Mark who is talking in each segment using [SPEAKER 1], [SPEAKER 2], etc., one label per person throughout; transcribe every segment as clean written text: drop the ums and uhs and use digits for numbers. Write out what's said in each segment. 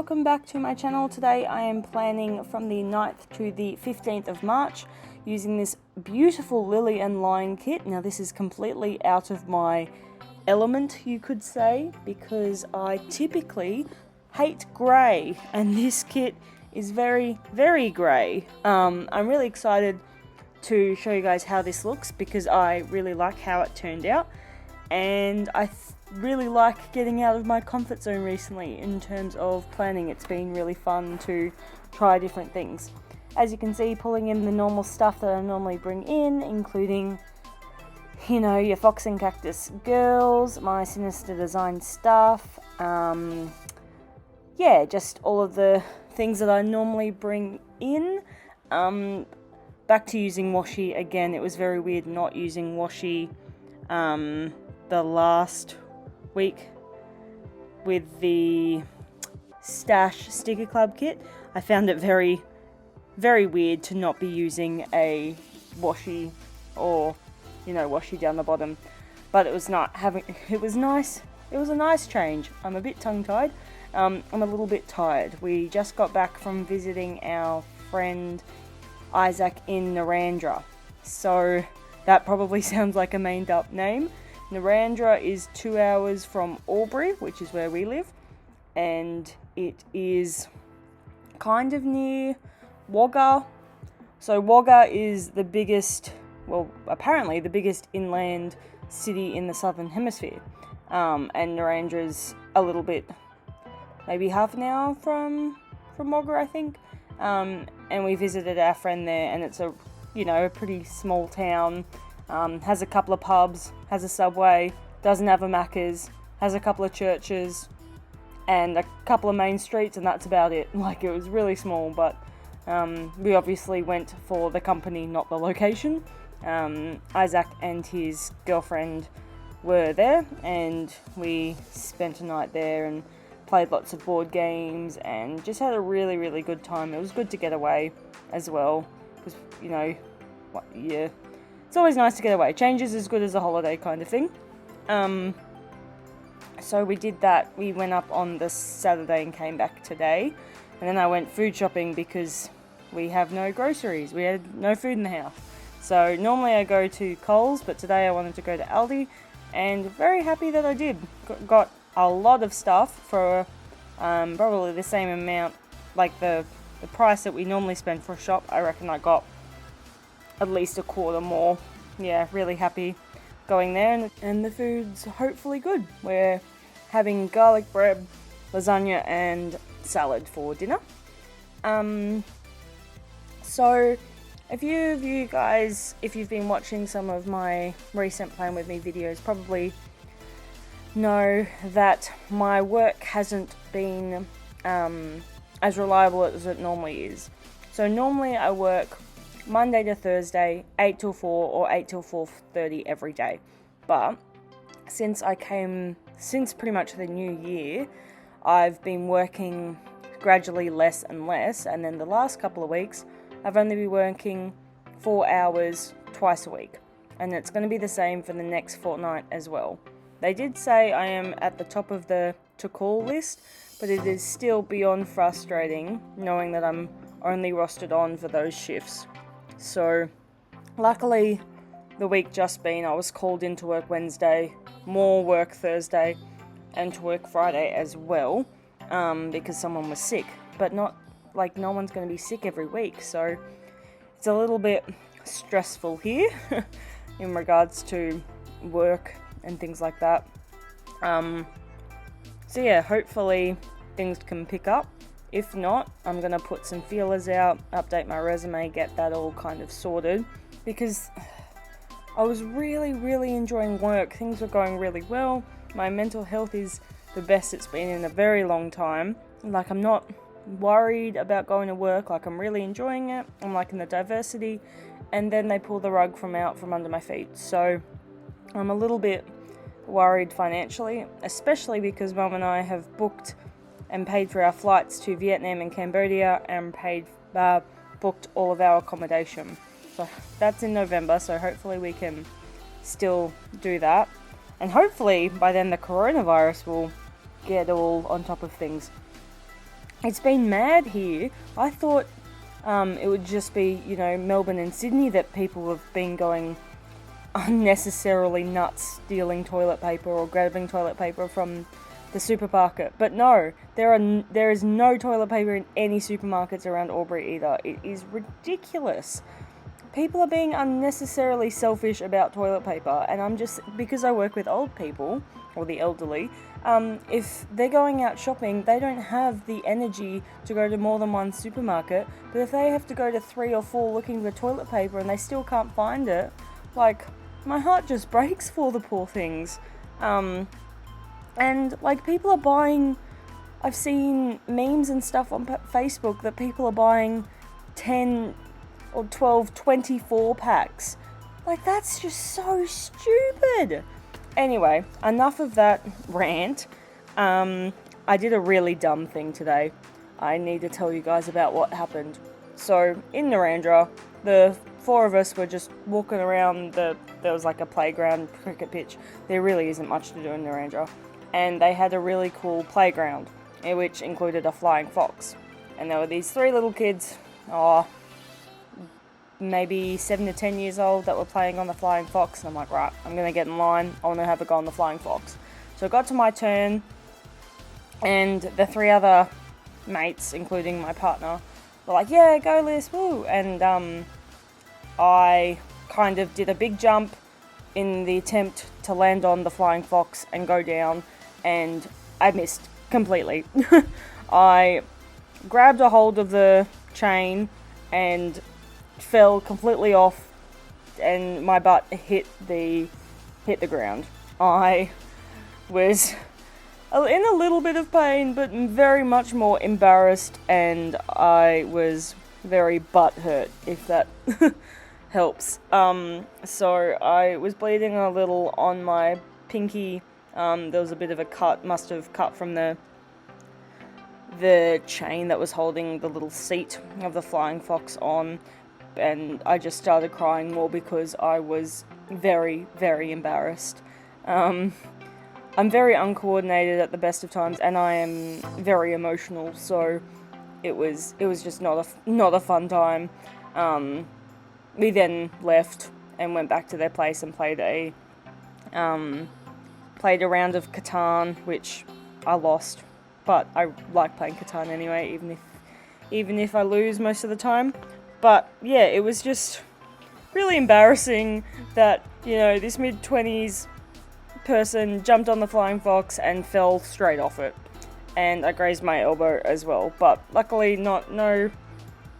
[SPEAKER 1] welcome back to my channel. Today I am planning from the 9th to the 15th of March using this beautiful lily and lion kit. Now this is completely out of my element, you could say, because I typically hate grey and this kit is very, very grey. I'm really excited to show you guys how this looks because I really like how it turned out, and I really like getting out of my comfort zone recently in terms of planning. It's been really fun to try different things. As you can see, pulling in the normal stuff that I normally bring in, including, you know, your Fox and Cactus girls, my Synyster Designs stuff, yeah, just all of the things that I normally bring in. Back to using washi again. It was very weird not using washi the last week with the Stash Sticker Club kit. I found it very, very weird to not be using a washi or, you know, washi down the bottom. But it was not having. It was nice. It was a nice change. I'm a bit tongue-tied. I'm a little bit tired. We just got back from visiting our friend Isaac in Narrandera. So that probably sounds like a made up name. Narrandera is 2 hours from Albury, which is where we live, and it is kind of near Wagga. So Wagga is the biggest, well, apparently the biggest inland city in the southern hemisphere, and Narrandera's a little bit, maybe half an hour from Wagga, I think. And we visited our friend there, and it's a, you know, a pretty small town. Has a couple of pubs, has a Subway, doesn't have a Macca's, has a couple of churches, and a couple of main streets, and that's about it. Like, it was really small, but we obviously went for the company, not the location. Isaac and his girlfriend were there, and we spent a night there and played lots of board games and just had a really, really good time. It was good to get away as well, because, you know, yeah, it's always nice to get away. Change is as good as a holiday kind of thing. So we did that. We went up on the Saturday and came back today. And then I went food shopping because we have no groceries. We had no food in the house. So normally I go to Coles, but today I wanted to go to Aldi. And very happy that I did. Got a lot of stuff for probably the same amount, like the price that we normally spend for a shop. I reckon I got at least a quarter more. Yeah, really happy going there, and the food's hopefully good. We're having garlic bread, lasagna and salad for dinner. So a few of you guys, if you've been watching some of my recent Plan With Me videos, probably know that my work hasn't been as reliable as it normally is. So normally I work Monday to Thursday, 8 till 4 or 8 till 4:30 every day. But since pretty much the new year, I've been working gradually less and less, and then the last couple of weeks, I've only been working 4 hours twice a week. And it's going to be the same for the next fortnight as well. They did say I am at the top of the to-call list, but it is still beyond frustrating knowing that I'm only rostered on for those shifts. So, luckily, the week just been, I was called in to work Wednesday, more work Thursday, and to work Friday as well, because someone was sick. But not, like, no one's going to be sick every week, so it's a little bit stressful here in regards to work and things like that. So yeah, hopefully things can pick up. If not, I'm going to put some feelers out, update my resume, get that all kind of sorted, because I was really, really enjoying work. Things were going really well. My mental health is the best it's been in a very long time. Like, I'm not worried about going to work. Like, I'm really enjoying it. I'm liking the diversity. And then they pull the rug from under my feet. So I'm a little bit worried financially, especially because Mum and I have booked and paid for our flights to Vietnam and Cambodia, and booked all of our accommodation. So that's in November, so hopefully we can still do that. And hopefully by then the coronavirus will get all on top of things. it's been mad here. I thought it would just be, you know, Melbourne and Sydney that people have been going unnecessarily nuts stealing toilet paper or grabbing toilet paper from the supermarket. But no, there is no toilet paper in any supermarkets around Albury either. It is ridiculous. People are being unnecessarily selfish about toilet paper, and I'm just, because I work with old people, or the elderly, if they're going out shopping, they don't have the energy to go to more than one supermarket, but if they have to go to 3 or 4 looking for toilet paper and they still can't find it, like, my heart just breaks for the poor things. And, like, people are buying, I've seen memes and stuff on Facebook that people are buying 10 or 12, 24 packs. Like, that's just so stupid. Anyway, enough of that rant. I did a really dumb thing today. I need to tell you guys about what happened. So, in Narrandera, the 4 of us were just walking around there was like a playground cricket pitch. There really isn't much to do in Narrandera. And they had a really cool playground, which included a flying fox. And there were these 3 little kids, maybe 7 to 10 years old, that were playing on the flying fox. And I'm like, right, I'm going to get in line. I want to have a go on the flying fox. So it got to my turn, and the 3 other mates, including my partner, were like, yeah, go Liz, woo. And I kind of did a big jump in the attempt to land on the flying fox and go down, and I missed completely. I grabbed a hold of the chain and fell completely off, and my butt hit the ground. I was in a little bit of pain, but very much more embarrassed, and I was very butthurt, if that helps. So I was bleeding a little on my pinky. There was a bit of a cut, must have cut from the chain that was holding the little seat of the flying fox on, and I just started crying more because I was very, very embarrassed. I'm very uncoordinated at the best of times, and I am very emotional, so it was just not a fun time. We then left and went back to their place and played a round of Catan, which I lost, but I like playing Catan anyway, even if I lose most of the time. But yeah, it was just really embarrassing that, you know, this mid-20s person jumped on the flying fox and fell straight off it, and I grazed my elbow as well, but luckily no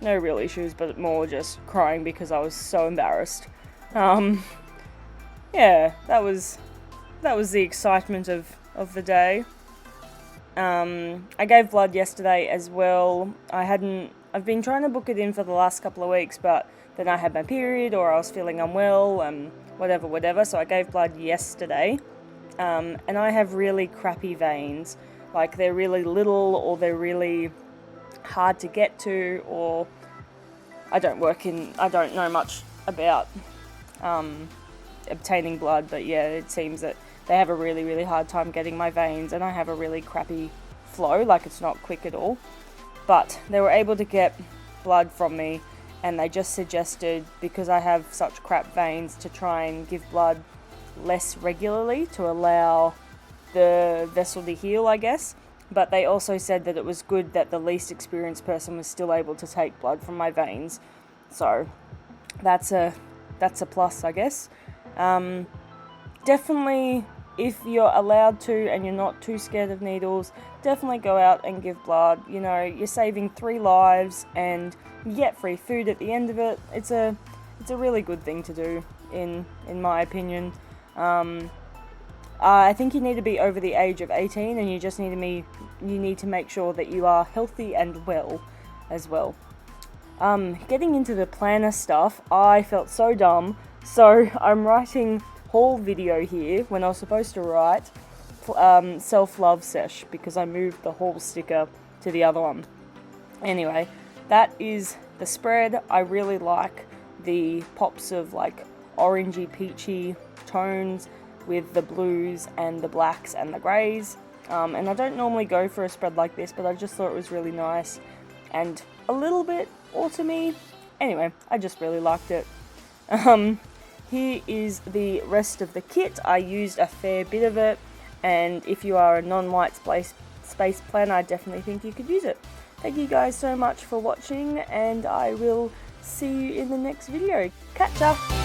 [SPEAKER 1] real issues, but more just crying because I was so embarrassed. Yeah, that was the excitement of the day. I gave blood yesterday as well. I've been trying to book it in for the last couple of weeks, but then I had my period, or I was feeling unwell, and whatever, so I gave blood yesterday. And I have really crappy veins. Like, they're really little, or they're really hard to get to, or I don't know much about obtaining blood, but yeah, it seems that they have a really, really hard time getting my veins, and I have a really crappy flow, like it's not quick at all. But they were able to get blood from me, and they just suggested, because I have such crap veins, to try and give blood less regularly to allow the vessel to heal, I guess. But they also said that it was good that the least experienced person was still able to take blood from my veins. So that's a plus, I guess. Definitely, if you're allowed to and you're not too scared of needles, definitely go out and give blood. You know, you're saving 3 lives and you get free food at the end of it. It's a really good thing to do, in my opinion. I think you need to be over the age of 18, and you need to make sure that you are healthy and well as well. Getting into the planner stuff, I felt so dumb. So I'm writing haul video here when I was supposed to write self-love sesh, because I moved the haul sticker to the other one. Anyway, that is the spread. I really like the pops of like orangey peachy tones with the blues and the blacks and the greys. And I don't normally go for a spread like this, but I just thought it was really nice and a little bit autumny. Anyway, I just really liked it. Here is the rest of the kit. I used a fair bit of it, and if you are a non-white space planner, I definitely think you could use it. Thank you guys so much for watching, and I will see you in the next video. Catch ya!